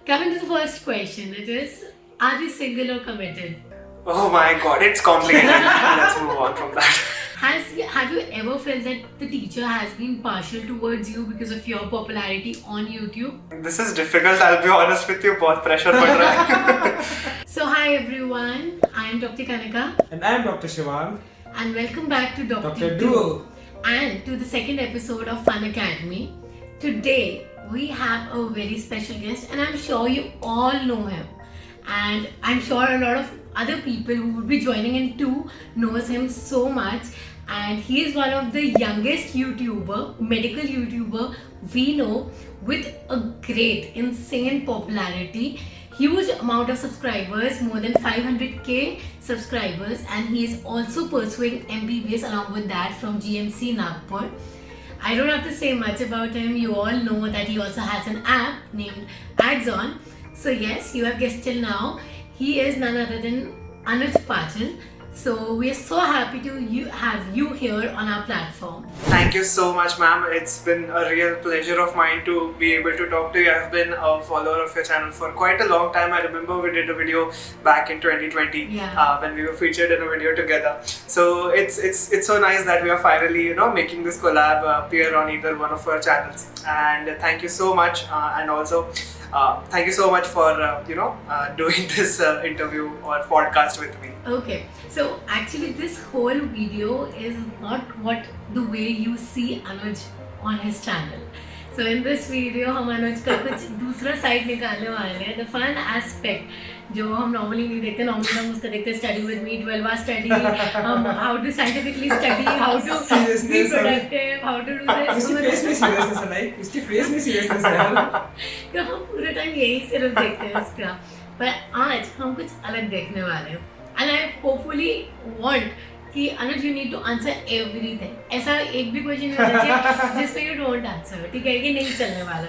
Coming to the first question, it is, are you single or committed? Oh my god, it's complicated. Let's move on from that. Have you ever felt that the teacher has been partial towards you because of your popularity on YouTube? This is difficult, I'll be honest with you. बहुत pressure पड़ रहा है. So hi everyone, I am Dr. Kanika. And I am Dr. Shivang. And welcome back to Dr. Duo. And to the second episode of Funacademy. Today we have a very special guest and I'm sure you all know him. And I'm sure a lot of other people who would be joining in too knows him so much. And he is one of the youngest medical YouTuber we know, with a great, insane popularity, huge amount of subscribers, more than 500k subscribers, and he is also pursuing MBBS along with that from GMC Nagpur. I don't have to say much about him. You all know that he also has an app named Ads. So yes, you have guessed till now, he is none other than Anuj Pachhel. So we are so happy to have you here on our platform. Thank you so much, ma'am. It's been a real pleasure of mine to be able to talk to you. I've been a follower of your channel for quite a long time. I remember we did a video back in 2020 when we were featured in a video together. So it's so nice that we are finally making this collab appear on either one of our channels. And thank you so much. And also thank you so much for doing this interview or podcast with me. Okay, so actually this whole video is not the way you see Anuj on his channel. So in this video हम अनुज का कुछ दूसरा side निकालने वाले हैं. The fun aspect जो हम normally नहीं देखते. Normally हम उसका देखते हैं study with me, 12 hour study, how to scientifically study, how to be productive, how to do this. उसकी face में seriousness है नहीं? उसकी face में seriousness है. तो हम पूरे टाइम यही सिर्फ देखते हैं उसका. पर आज हम कुछ अलग देखने वाले हैं. And I hopefully want कि Anuj, you need to answer everything. ऐसा एक भी क्वेश्चन नहीं होना चाहिए जिसमें you don't answer. ठीक है कि नहीं चलने वाला.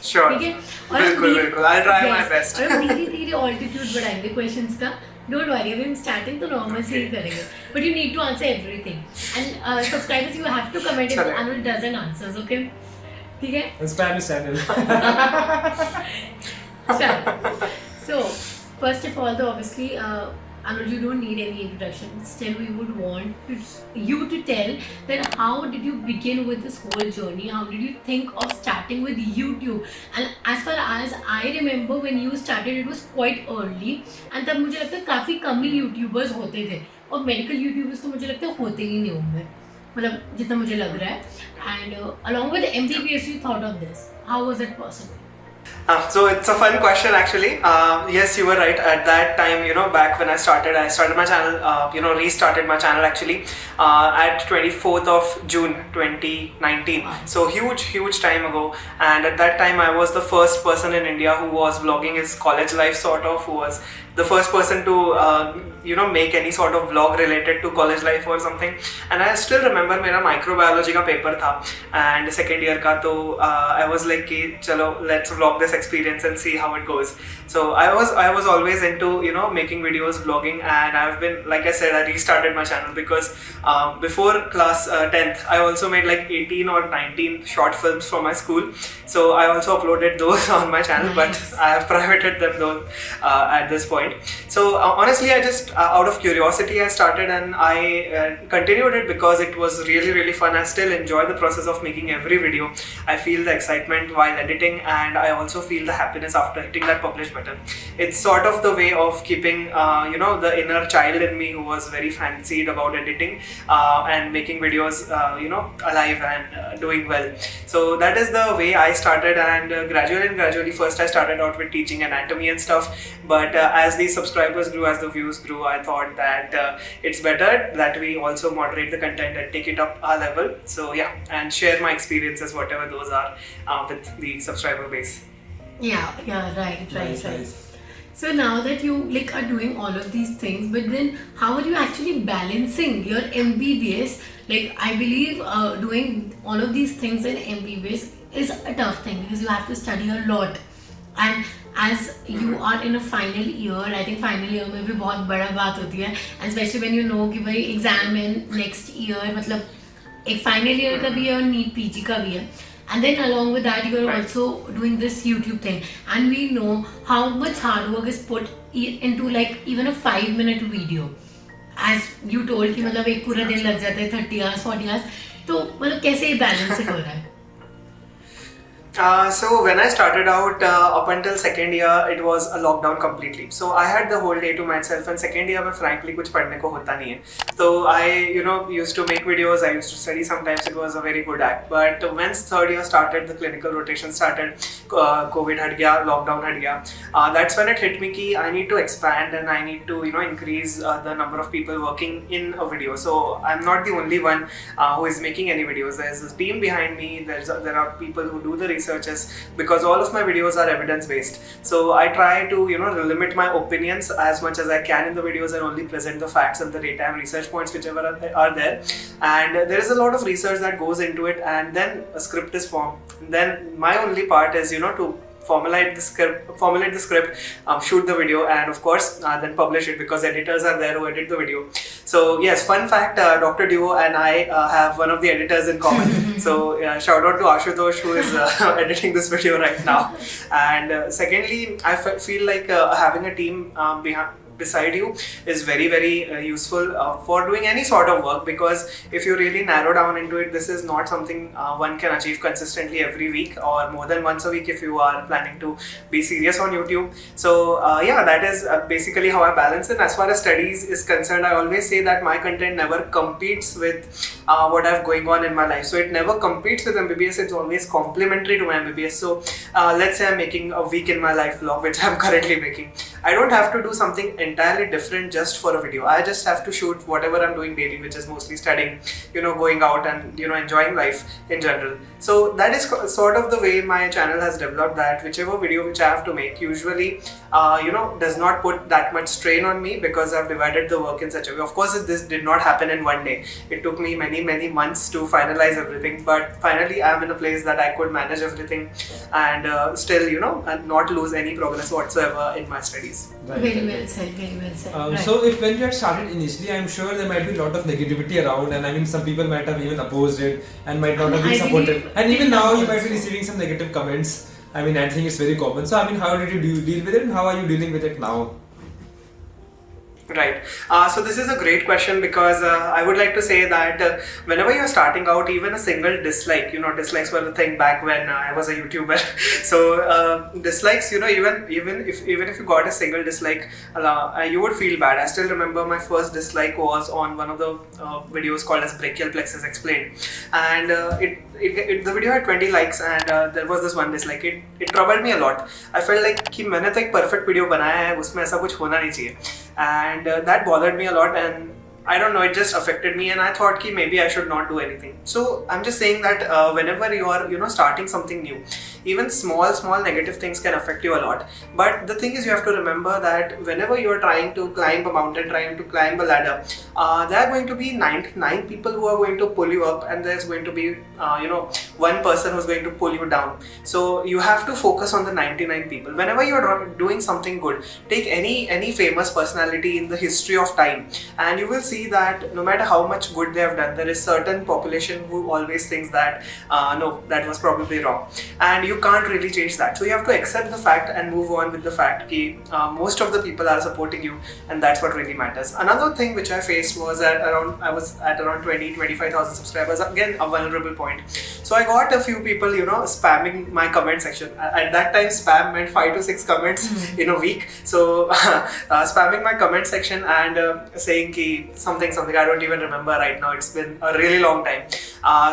Sure. ठीक है. बिल्कुल. I'll try my best. और हम धीरे-धीरे altitude बढ़ाएंगे questions का. Don't worry, अभी हम starting तो normal से ही करेंगे. But you need to answer everything. And subscribers, you have to comment if Anuj doesn't answer. Okay? ठीक है. Spanish channel. So first of all, though, obviously. Anuj, you don't need any introduction. Still, we would want you to tell that how did you begin with this whole journey? How did you think of starting with YouTube? And as far as I remember, when you started, it was quite early. And तब मुझे लगता है काफी कम ही YouTubers होते थे. और medical YouTubers तो मुझे लगता है होते ही नहीं होंगे. मतलब जितना मुझे लग रहा है. And along with MBBS, you thought of this. How was it possible? So it's a fun question actually. Yes, you were right. At that time, back when I started my channel, restarted my channel actually at 24th of June 2019. Wow. So huge time ago. And at that time, I was the first person in India who was vlogging his college life sort of, who was the first person to make any sort of vlog related to college life or something. And I still remember मेरा microbiology का paper था and second year का, तो I was like कि चलो let's vlog this experience and see how it goes. So I was always into making videos, vlogging, and I've been, like I said, I restarted my channel because before class 10th I also made like 18 or 19 short films for my school. So I also uploaded those on my channel, but I have privated them though at this point. So honestly, I just out of curiosity I started, and I continued it because it was really fun. I still enjoy the process of making every video. I feel the excitement while editing, and I also feel the happiness after hitting that publish button. It's sort of the way of keeping the inner child in me who was very fancied about editing and making videos alive and doing well. So that is the way I started, and gradually first I started out with teaching anatomy and stuff, but as the subscribers grew, as the views grew, I thought that it's better that we also moderate the content and take it up a level. So yeah, and share my experiences, whatever those are, with the subscriber base. Yeah, right. So now that you are doing all of these things, but then how are you actually balancing your MBBS? I believe doing all of these things in MBBS is a tough thing because you have to study a lot. And as you are in a final year, I think final year में भी बहुत बड़ा बात होती है, and especially when you know कि भाई exam in next year, मतलब एक final year का भी है और NEET PG का भी है. And then along with that, you are Right. also doing this YouTube thing. And we know how much hard work is put into like even a 5-minute video. As you told कि मतलब एक पूरा दिन लग जाता है 30 hours 40 hours. तो मतलब कैसे बैलेंसिंग हो रहा है? So when I started out, up until second year, it was a lockdown completely. So I had the whole day to myself, and second year में frankly कुछ पढ़ने को होता नहीं है. So I, used to make videos. I used to study. Sometimes it was a very good act. But once third year started, the clinical rotation started. COVID हट गया, lockdown हट गया. That's when it hit me कि I need to expand and I need to increase the number of people working in a video. So I'm not the only one who is making any videos. There's a team behind me. There are people who do the researches, because all of my videos are evidence based. So I try to limit my opinions as much as I can in the videos and only present the facts and the data and research points whichever are there. And there is a lot of research that goes into it, and then a script is formed. Then my only part is to formulate the script, shoot the video, and of course then publish it, because editors are there who edit the video. So yes, fun fact, Dr. Duo and I have one of the editors in common. So shout out to Ashutosh, who is editing this video right now. And secondly, I feel like having a team beside you is very very useful for doing any sort of work, because if you really narrow down into it, this is not something one can achieve consistently every week or more than once a week if you are planning to be serious on YouTube. So yeah, that is basically how I balance it. As far as studies is concerned, I always say that my content never competes with what I have going on in my life. So it never competes with MBBS, it's always complementary to my MBBS. So let's say I'm making a week in my life vlog, which I'm currently making. I don't have to do something entirely different just for a video. I just have to shoot whatever I'm doing daily, which is mostly studying, going out and enjoying life in general. So that is sort of the way my channel has developed, that whichever video which I have to make usually does not put that much strain on me, because I've divided the work in such a way. Of course, this did not happen in one day. It took me many months to finalize everything, but finally I'm in a place that I could manage everything and still and not lose any progress whatsoever in my studies. Very well said, very well said. Right. So if when you had started initially, I'm sure there might be a lot of negativity around, and I mean some people might have even opposed it and might not have been supportive. And even now you might be receiving some negative comments. I mean, I think it's very common. So I mean, how did you deal with it, and how are you dealing with it now? Right. So this is a great question, because I would like to say that whenever you're starting out, even a single dislike, dislikes were the thing back when I was a YouTuber. So dislikes, even if you got a single dislike, you would feel bad. I still remember my first dislike was on one of the videos called as Brachial Plexus Explained, and the video had 20 likes, and there was this one dislike. It troubled me a lot. I felt like कि मैंने तो एक perfect video बनाया है, उसमें ऐसा कुछ होना नहीं चाहिए. And that bothered me a lot, and I don't know, it just affected me, and I thought कि maybe I should not do anything. So I'm just saying that whenever you are starting something new, even small negative things can affect you a lot. But the thing is, you have to remember that whenever you are trying to climb a mountain, trying to climb a ladder, there are going to be 99 people who are going to pull you up, and there's going to be one person who's going to pull you down. So you have to focus on the 99 people. Whenever you're doing something good, take any famous personality in the history of time, and you will see that no matter how much good they have done, there is certain population who always thinks that no, that was probably wrong, and you can't really change that. So you have to accept the fact and move on with the fact that most of the people are supporting you, and that's what really matters. Another thing which I faced was that I was at around 25,000 subscribers, again a vulnerable point. So I got a few people spamming my comment section. At that time, spam meant 5 to 6 comments in a week. So spamming my comment section and saying ki something, I don't even remember right now, it's been a really long time.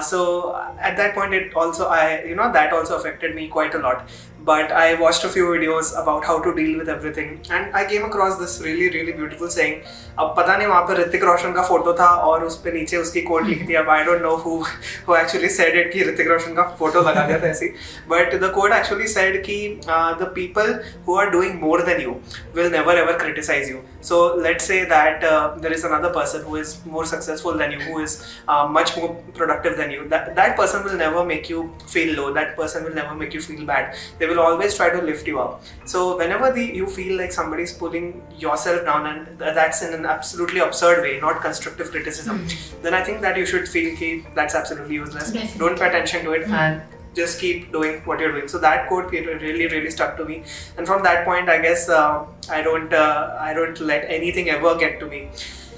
So at that point, it also that also affected me quite a lot. But I watched a few videos about how to deal with everything, and I came across this really beautiful saying. अब पता नहीं वहाँ पर ऋतिक रोशन का photo था और उस पे नीचे उसकी कोट लिखी थी. अब I don't know who actually said it कि ऋतिक रोशन का फोटो लगा दिया था ऐसी. But the quote actually said कि the people who are doing more than you will never ever criticize you. So let's say that there is another person who is more successful than you, who is much more productive than you. That person will never make you feel low. That person will never make you feel bad. They will always try to lift you up. So whenever you feel like somebody is pulling yourself down, and that's in an absolutely absurd way, not constructive criticism, then I think that you should feel that that's absolutely useless. Definitely. Don't pay attention to it, and just keep doing what you're doing. So that quote really stuck to me, and from that point I guess I don't let anything ever get to me.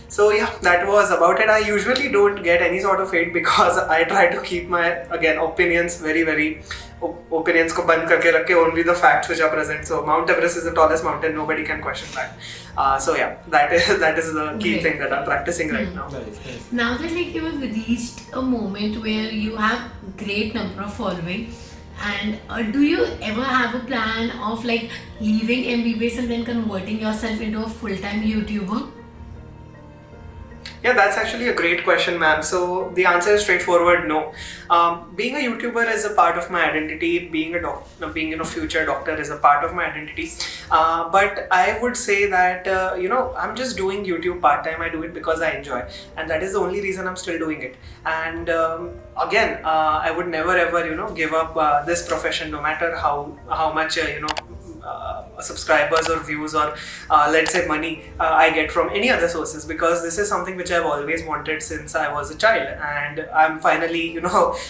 So yeah, that was about it. I usually don't get any sort of hate because I try to keep my, again, opinions very opinions ko band karke rakhe, only the facts which are present. So Mount Everest is the tallest mountain, nobody can question that. So yeah, that is the key thing that I'm practicing right now. Now that like you have reached a moment where you have great number of following, and do you ever have a plan of like leaving MBBS and then converting yourself into a full-time YouTuber? Yeah, that's actually a great question, ma'am. So the answer is straightforward, no. Being a YouTuber is a part of my identity. Being a future doctor is a part of my identity. But I would say that I'm just doing YouTube part time. I do it because I enjoy, and that is the only reason I'm still doing it. And again, I would never ever give up this profession, no matter how much subscribers or views or let's say money I get from any other sources, because this is something which I've always wanted since I was a child, and I'm finally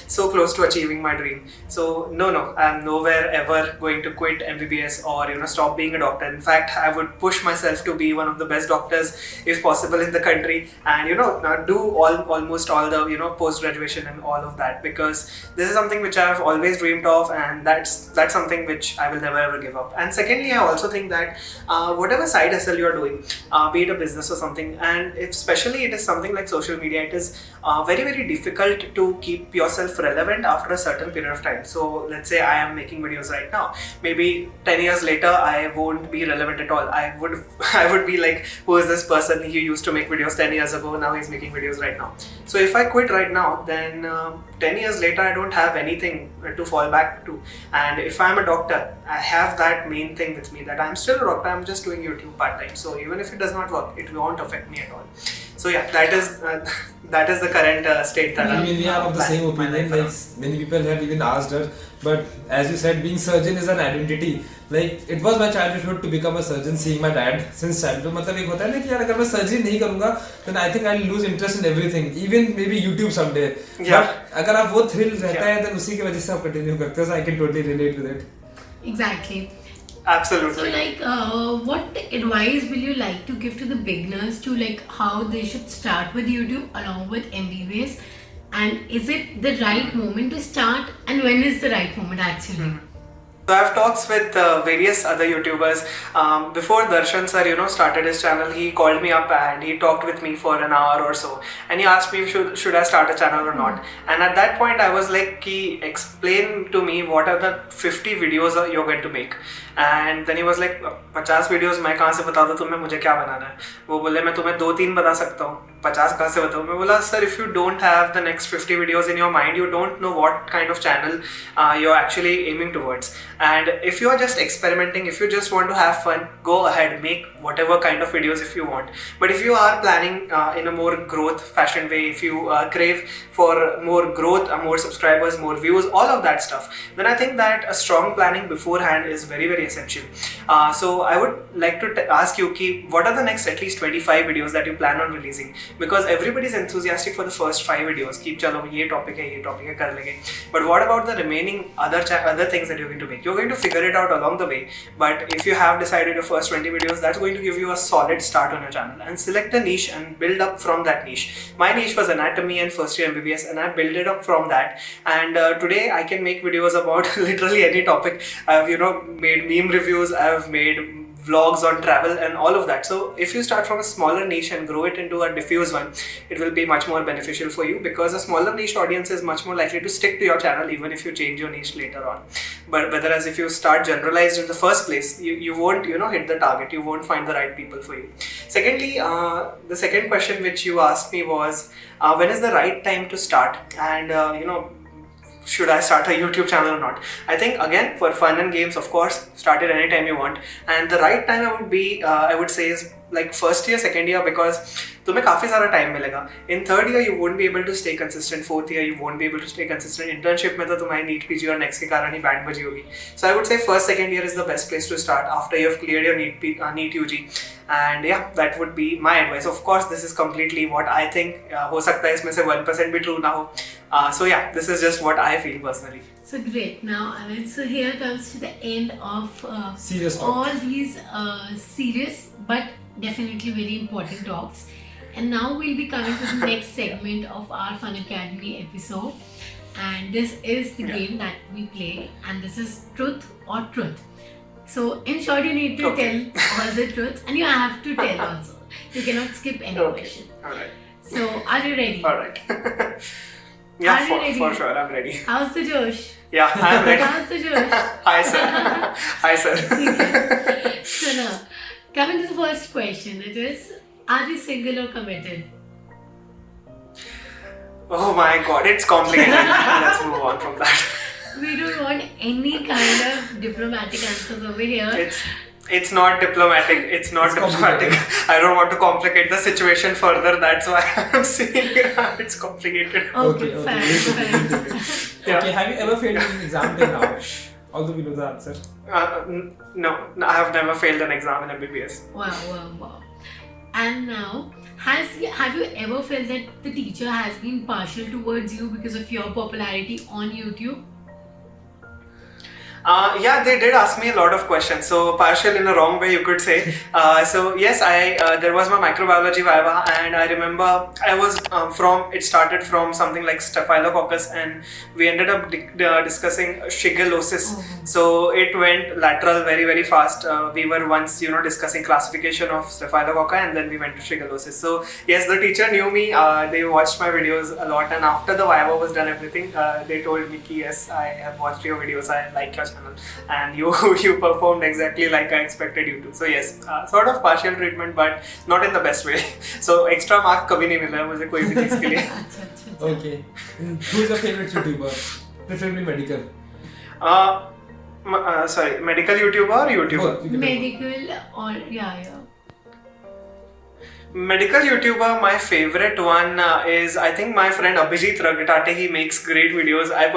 so close to achieving my dream. So no, I'm nowhere ever going to quit MBBS or stop being a doctor. In fact, I would push myself to be one of the best doctors if possible in the country, and do almost all the post graduation and all of that, because this is something which I've always dreamed of, and that's something which I will never ever give up. And secondly, I also think that whatever side hustle you're doing, be it a business or something, and especially it is something like social media, it is very difficult to keep yourself relevant after a certain period of time. So let's say I am making videos right now, maybe 10 years later I won't be relevant at all. I would be like, who is this person? He used to make videos 10 years ago, now he's making videos right now. So if I quit right now, then 10 years later I don't have anything to fall back to. And if I'm a doctor, I have that main thing with me, that I'm still a doctor, I'm just doing YouTube part time. So even if it does not work, it won't affect me at all. So yeah, that is the current state that I mean, we are of the same opinion. Like many people have even asked her, but as you said, being surgeon is an identity. Like it was my childhood to become a surgeon, seeing my dad since childhood. मतलब एक होता है ना कि यार अगर मैं surgery नहीं करूँगा, then I think I'll lose interest in everything, even maybe YouTube someday. Yeah. But अगर आप वो thrill रहता है, then उसी की वजह से आप continue करते हो. So I can totally relate with it. Exactly. Absolutely. So like what advice will you like to give to the beginners to like how they should start with YouTube along with MBBS, and is it the right moment to start, and when is the right moment actually? So I've talks with various other YouTubers. Before Darshan sir, started his channel, he called me up and he talked with me for an hour or so, and he asked me should I start a channel or not. And at that point I was like, explain to me what are the 50 videos you're going to make. And then he was like, 50 videos मैं कहाँ से बता दूँ तुम्हें, मुझे क्या बनाना है? वो बोले मैं तुम्हें 2-3 बता सकता हूँ, 50 कहाँ से बताऊँ? मैं बोला sir, if you don't have the next 50 videos in your mind, you don't know what kind of channel you're actually aiming towards. And if you're just experimenting, if you just want to have fun, go ahead, make whatever kind of videos if you want. But if you are planning in a more growth fashion way, if you crave for more growth, more subscribers, more views, all of that stuff, then I think that a strong planning beforehand is very essential. So I would like to ask you, what are the next at least 25 videos that you plan on releasing? Because everybody is enthusiastic for the first 5 videos. Keep chalo, ye topic hai, kar lenge. But what about the remaining other things that you're going to make? You're going to figure it out along the way. But if you have decided your first 20 videos, that's going to give you a solid start on your channel. And select a niche and build up from that niche. My niche was anatomy and first year MBBS, and I built it up from that. And today I can make videos about literally any topic. I've made meme reviews, I've made vlogs on travel and all of that. So if you start from a smaller niche and grow it into a diffuse one, it will be much more beneficial for you, because a smaller niche audience is much more likely to stick to your channel even if you change your niche later on. But whereas if you start generalized in the first place, you won't hit the target, you won't find the right people for you. Secondly, the second question which you asked me was when is the right time to start, and should I start a YouTube channel or not? I think again, for fun and games, of course, start it anytime you want. And the right time I would say is like first year, second year, because तुम्हें काफी सारा time मिलेगा. In third year you won't be able to stay consistent. Fourth year you won't be able to stay consistent. Internship में तो तुम्हारी NEET PG और next के कारण ही बैंड बजी होगी. So I would say first second year is the best place to start after you have cleared your NEET UG. And yeah, that would be my advice. Of course, this is completely what I think. हो सकता है इसमें से 1% भी true ना हो. So yeah, this is just what I feel personally. So great. Now, Anuj, so here comes to the end of Serious talk. all these serious but definitely very important talks. And now we'll be coming to the next segment of our Funacademy episode. And this is the game that we play, and this is truth or truth. So in short, you need to tell all the truths, and you have to tell also. You cannot skip any question. Alright. So are you ready? Alright. Yeah, Are you ready? for sure, I'm ready. How's the Josh? Yeah, I'm ready. How's the Josh? Hi sir. Hi sir. So now, coming to the first question, it is, are you single or committed? Oh my god, it's complicated. Let's move on from that. We don't want any kind of diplomatic answers over here. It's not diplomatic. It's not diplomatic. I don't want to complicate the situation further. That's why I'm saying it's complicated. Okay, fine. Okay, have you ever failed an exam till now? Although we know the answer. No, I have never failed an exam in MBBS. Wow. And now, have you ever felt that the teacher has been partial towards you because of your popularity on YouTube? Yeah, they did ask me a lot of questions. So partial in a wrong way, you could say. So yes, there was my microbiology viva, and I remember it started from something like Staphylococcus, and we ended up discussing shigellosis. So it went lateral very, very fast. We were once, discussing classification of Staphylococci, and then we went to shigellosis. So yes, the teacher knew me. They watched my videos a lot, and after the viva was done, everything, they told me, yes, I have watched your videos. I like your channel. And you performed exactly like I expected you to. So yes, sort of partial treatment, but not in the best way. So extra mark कभी नहीं मिला मुझे कोई भी चीज़ के लिए. Okay. Who is your favorite YouTuber? Preferably medical. Sorry, medical YouTuber or YouTuber? Medical or yeah. Medical YouTuber, my favorite one is, I think, my friend Abhijit Ragatate. He makes great videos. I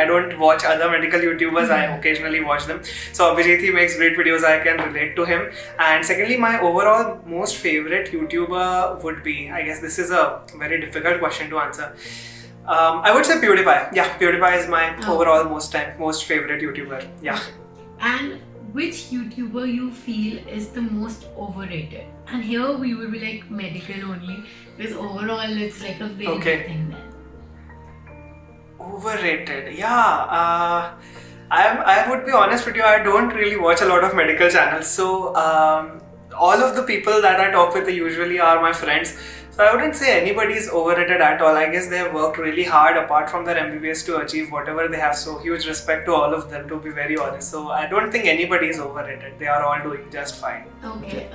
don't watch other medical YouTubers. I occasionally watch them. So Abhijit, he makes great videos. I can relate to him. And secondly, my overall most favorite YouTuber would be, I guess this is a very difficult question to answer. I would say PewDiePie. Yeah, PewDiePie is my overall most favorite YouTuber. Yeah. And which YouTuber you feel is the most overrated? And here we will be like medical only, because overall it's like a very big thing then. Overrated, yeah. I would be honest with you, I don't really watch a lot of medical channels. So all of the people that I talk with usually are my friends. So I wouldn't say anybody is overrated at all. I guess they have worked really hard apart from their MBBS to achieve whatever they have. So huge respect to all of them, to be very honest. So I don't think anybody is overrated. They are all doing just fine. Okay.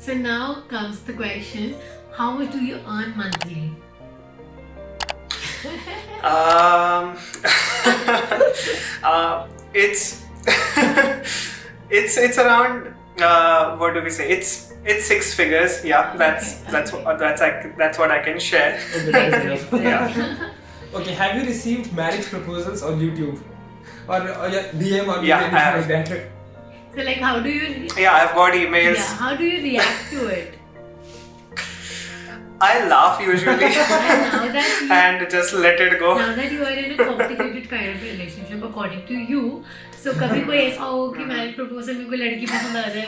So now comes the question, how much do you earn monthly? It's around, what do we say? It's 6 figures. Yeah, that's what I can share. Okay, Yeah. Okay, have you received marriage proposals on YouTube? Or DM or Yeah, I have. like that? So like how do you Yeah, I've got emails. Yeah, how do you react to it? I laugh usually and just let it go. Now that you are in a complicated kind of relationship according to you, so कभी कोई ऐसा हो कि marriage proposal में कोई लड़की पसंद आ जाए,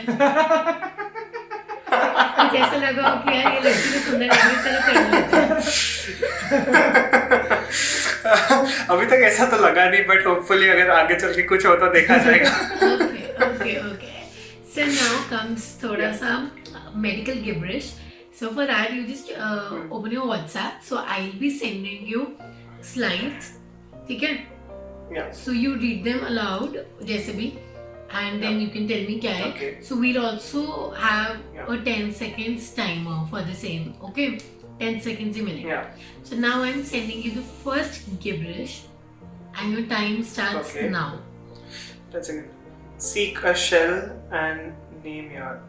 कुछ ऐसा लगा हो कि यार ये लड़की तो सुंदर लग रही है, चलो कर लेते हैं. अभी तक ऐसा तो लगा नहीं, but hopefully अगर आगे चल के कुछ हो तो देखा जाएगा. Okay. So now comes थोड़ा सा medical gibberish. So for that you just open your WhatsApp. So I'll be sending you slides, ठीक है? Yeah. So you read them aloud, जैसे भी, and then you can tell me क्या है. Okay. So we'll also have a 10 seconds timer for the same. Okay, 10 seconds a minute. Yeah. So now I'm sending you the first gibberish, and your time starts now. That's it. Seek a shell and name your.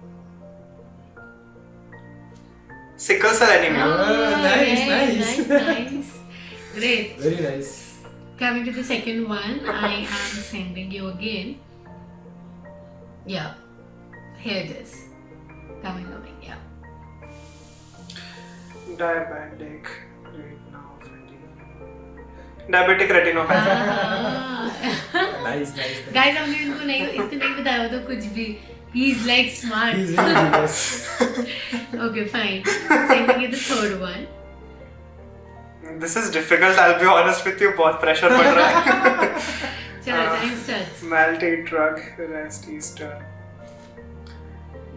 sickle cell anemia. Nice. Great. Very nice. Coming to the second one, I am sending you again. Yeah, here it is. Coming, yeah. Diabetic retinopathy. Nice. Guys, हमने इनको नहीं बताया तो कुछ भी. He's like smart. He's really genius. Okay, fine. Sending you the third one. This is difficult. I'll be honest with you. बहुत pressure पड़ रहा है. चलो, time starts. Multi-drug resistor.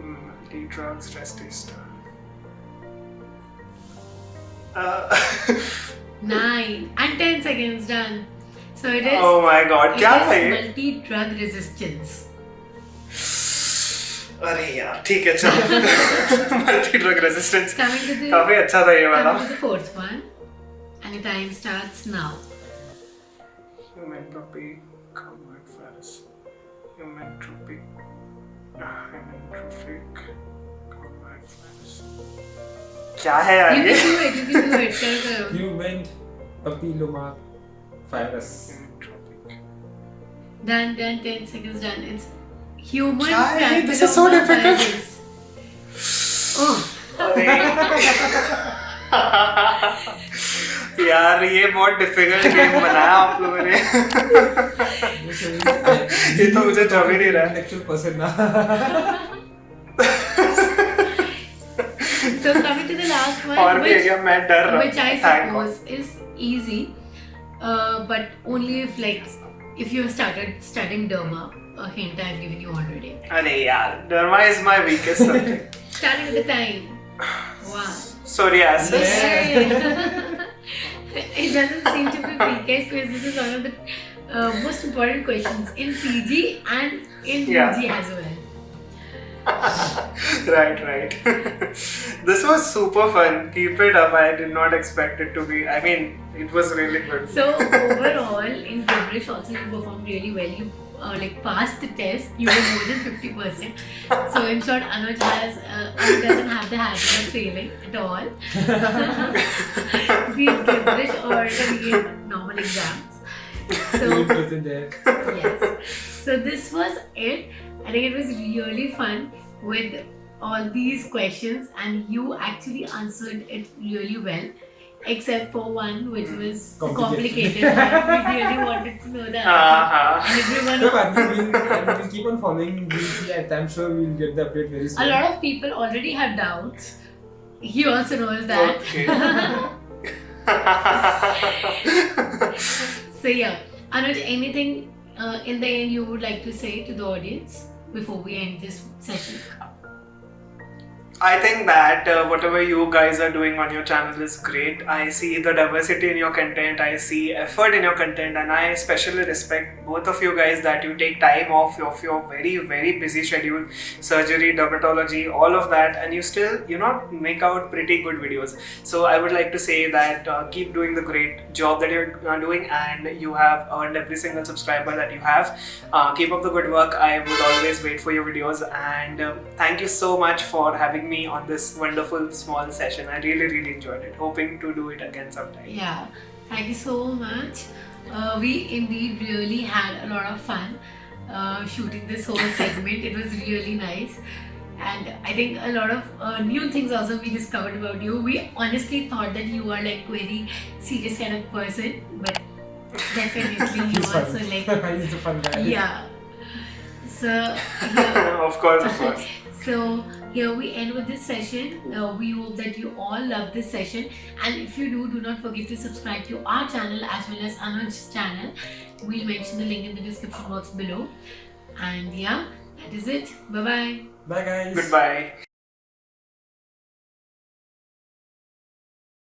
Multi-drugs resistor. 9 and 10 seconds done. So it is. Oh my God, क्या है ये? Multi-drug resistance. अरे यार, ठीक है चलो. Multi-drug resistance. Coming to the. काफी अच्छा था ये वाला. Coming to the fourth one, and the time starts now. Hypertrophic virus. Hypertrophic virus. क्या है यार You ये? can do it. करो. Human papilloma virus. Done. 10 seconds done. It's human क्या है? papilloma This is so difficult. virus. Oh. यार ये बहुत डिफिकल्ट गेम बनाया आप लोगों ने. ये तो मुझे जम ही नहीं रहा है. Actual person ना. So coming to the last one, और भी है क्या? मैं डर रहा हूँ. which I suppose is easy, but only if you have started studying derma. A hint I've given you already. अरे यार, derma is my weakest subject. Starting with the time. 1. Psoriasis. It doesn't seem to be weakest because this is one of the most important questions in PG and in UG as well. Right. This was super fun. Keep it up. I did not expect it to be. I mean, it was really good. So overall, in gibberish also you performed really well. You passed the test. You were more than 50%. So in short, Anuj doesn't have the habit of failing at all. Be it gibberish or be it normal exams. So yes. So this was it. I think it was really fun with all these questions, and you actually answered it really well, except for one which was complicated. We really wanted to know the answer. And everyone. We'll keep on following these. I'm sure we'll get the update very soon. A lot of people already have doubts. He also knows that. Okay. So yeah, Anuj, anything in the end you would like to say to the audience before we end this session? I think that whatever you guys are doing on your channel is great. I see the diversity in your content, I see effort in your content, and I especially respect both of you guys that you take time off of your very, very busy schedule, surgery, dermatology, all of that, and you still, make out pretty good videos. So I would like to say that keep doing the great job that you're doing, and you have earned every single subscriber that you have. Keep up the good work. I would always wait for your videos, and thank you so much for having me on this wonderful small session. I really, really enjoyed it. Hoping to do it again sometime. Yeah, thank you so much. We indeed really had a lot of fun shooting this whole segment. It was really nice. And I think a lot of new things also we discovered about you. We honestly thought that you are like very serious kind of person, but definitely you also like he's the fun guy. yeah. So yeah. Of course. So here we end with this session. We hope that you all love this session, and if you do not forget to subscribe to our channel as well as Anuj's channel. We'll mention the link in the description box below. And yeah, that is it. Bye bye. Bye guys. Goodbye.